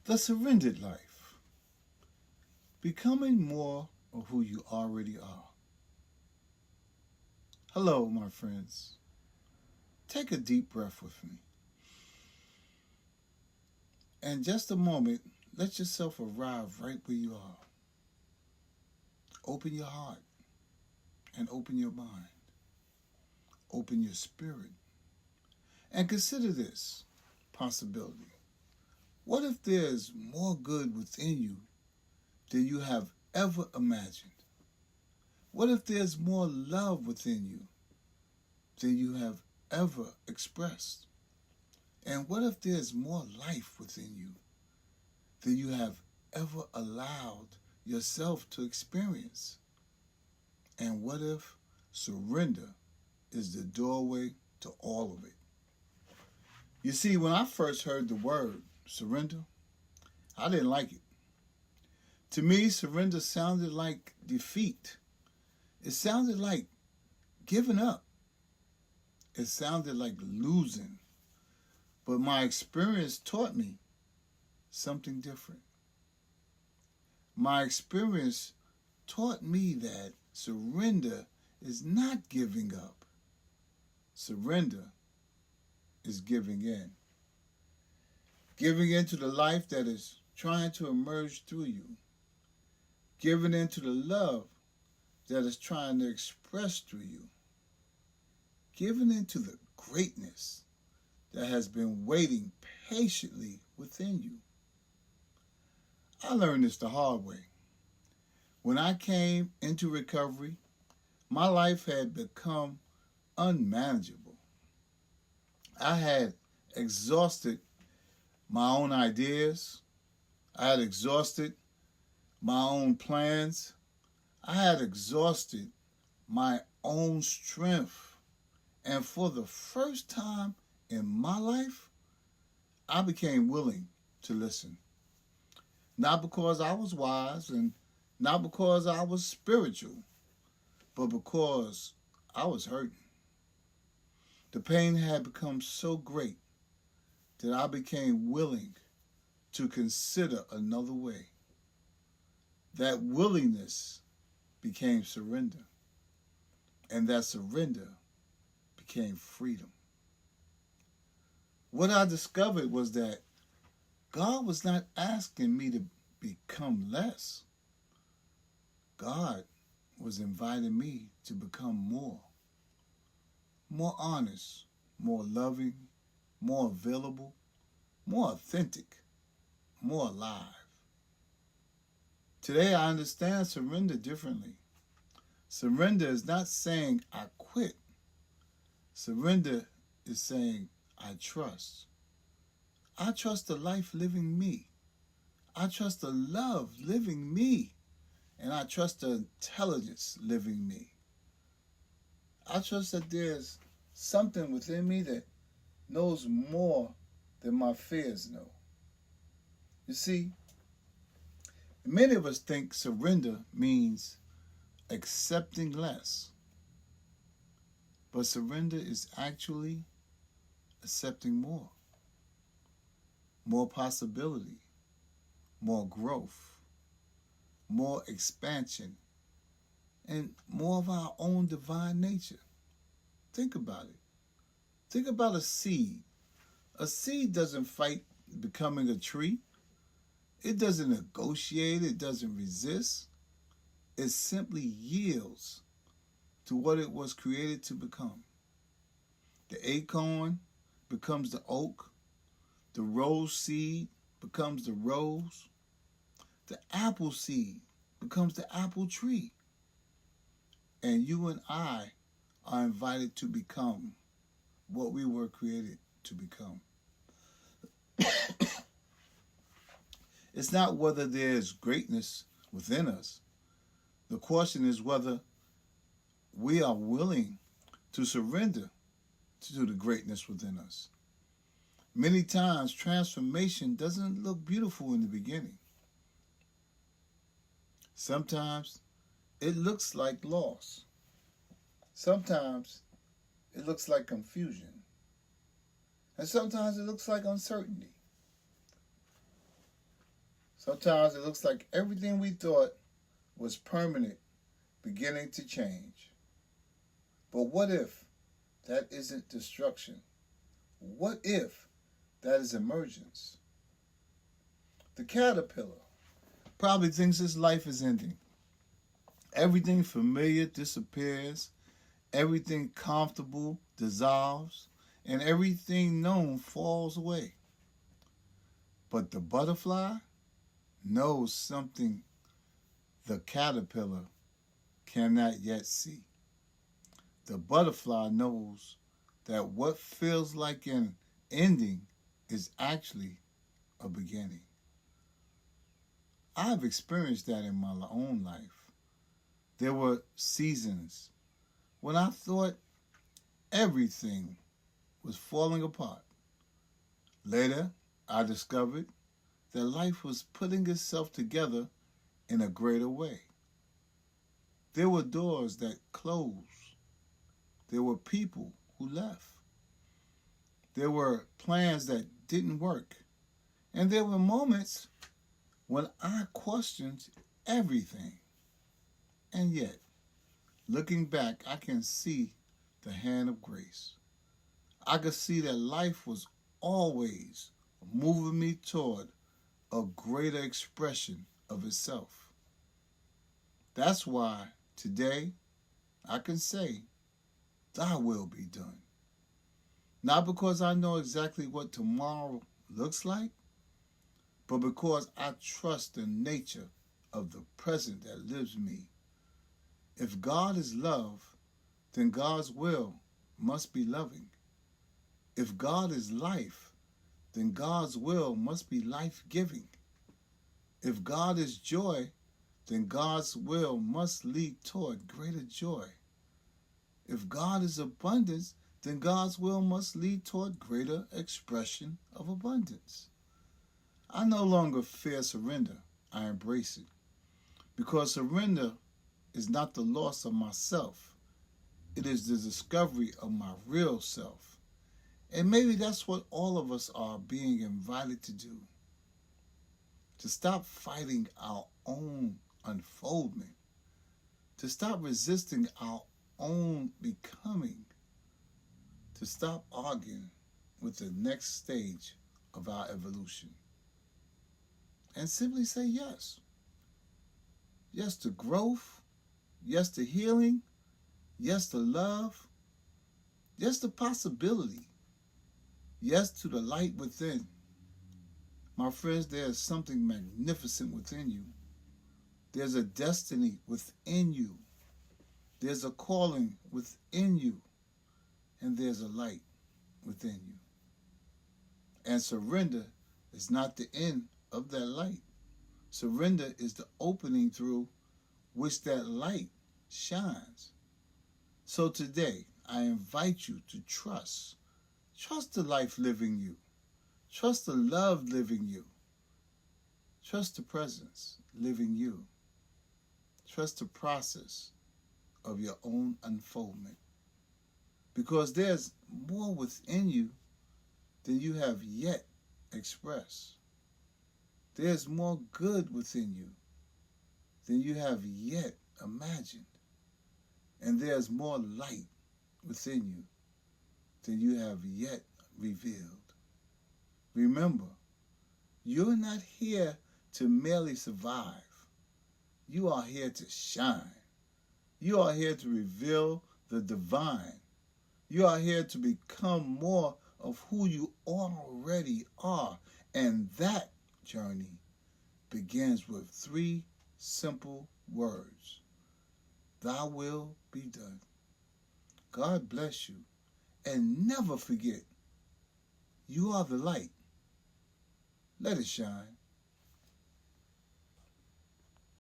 The surrendered life. Becoming more of who you already are. Hello, my friends. Take a deep breath with me. And just a moment, let yourself arrive right where you are. Open your heart and open your mind. Open your spirit. And consider this possibility. What if there's more good within you than you have ever imagined? What if there's more love within you than you have ever expressed? And what if there's more life within you than you have ever allowed yourself to experience? And what if surrender is the doorway to all of it? You see, when I first heard the word surrender, I didn't like it. To me, surrender sounded like defeat. It sounded like giving up. It sounded like losing. But my experience taught me something different. My experience taught me that surrender is not giving up. Surrender is giving in. Giving into the life that is trying to emerge through you. Giving into the love that is trying to express through you. Giving into the greatness that has been waiting patiently within you. I learned this the hard way. When I came into recovery, my life had become unmanageable. I had exhausted my own ideas. I had exhausted my own plans. I had exhausted my own strength. And for the first time in my life, I became willing to listen. Not because I was wise and not because I was spiritual, but because I was hurting. The pain had become so great that I became willing to consider another way. That willingness became surrender. And that surrender became freedom. What I discovered was that God was not asking me to become less. God was inviting me to become more. More honest, more loving, more available, more authentic, more alive. Today I understand surrender differently. Surrender is not saying I quit. Surrender is saying I trust. I trust the life living me. I trust the love living me. And I trust the intelligence living me. I trust that there's something within me that knows more than my fears know. You see, many of us think surrender means accepting less. But surrender is actually accepting more. More possibility, more growth, more expansion, and more of our own divine nature. Think about it. Think about a seed. A seed doesn't fight becoming a tree. It doesn't negotiate. It doesn't resist. It simply yields to what it was created to become. The acorn becomes the oak. The rose seed becomes the rose. The apple seed becomes the apple tree. And you and I are invited to become what we were created to become. It's not whether there's greatness within us. The question is whether we are willing to surrender to the greatness within us. Many times, transformation doesn't look beautiful in the beginning. Sometimes it looks like loss. Sometimes it looks like confusion. And sometimes it looks like uncertainty. Sometimes it looks like everything we thought was permanent beginning to change. But what if that isn't destruction? What if that is emergence? The caterpillar probably thinks his life is ending. Everything familiar disappears, everything comfortable dissolves, and everything known falls away. But the butterfly knows something the caterpillar cannot yet see. The butterfly knows that what feels like an ending is actually a beginning. I've experienced that in my own life. There were seasons when I thought everything was falling apart. Later, I discovered that life was putting itself together in a greater way. There were doors that closed. There were people who left. There were plans that didn't work. And there were moments when I questioned everything. And yet, looking back, I can see the hand of grace. I could see that life was always moving me toward a greater expression of itself. That's why today I can say, thy will be done. Not because I know exactly what tomorrow looks like, but because I trust the nature of the present that lives me. If God is love, then God's will must be loving. If God is life, then God's will must be life-giving. If God is joy, then God's will must lead toward greater joy. If God is abundance, then God's will must lead toward greater expression of abundance. I no longer fear surrender. I embrace it. Because surrender is not the loss of myself. It is the discovery of my real self. And maybe that's what all of us are being invited to do. To stop fighting our own unfoldment. To stop resisting our own becoming. To stop arguing with the next stage of our evolution. And simply say yes. Yes to growth. Yes to healing. Yes to love. Yes to possibility. Yes to the light within. My friends, there is something magnificent within you. There's a destiny within you. There's a calling within you. And there's a light within you. And surrender is not the end of that light. Surrender is the opening through which that light shines. So today, I invite you to trust. Trust the life living you. Trust the love living you. Trust the presence living you. Trust the process of your own unfoldment. Because there's more within you than you have yet expressed. There's more good within you than you have yet imagined. And there's more light within you than you have yet revealed. Remember, you're not here to merely survive. You are here to shine. You are here to reveal the divine. You are here to become more of who you already are. And that journey begins with 3 simple words. Thy will be done. God bless you. And never forget, you are the light. Let it shine.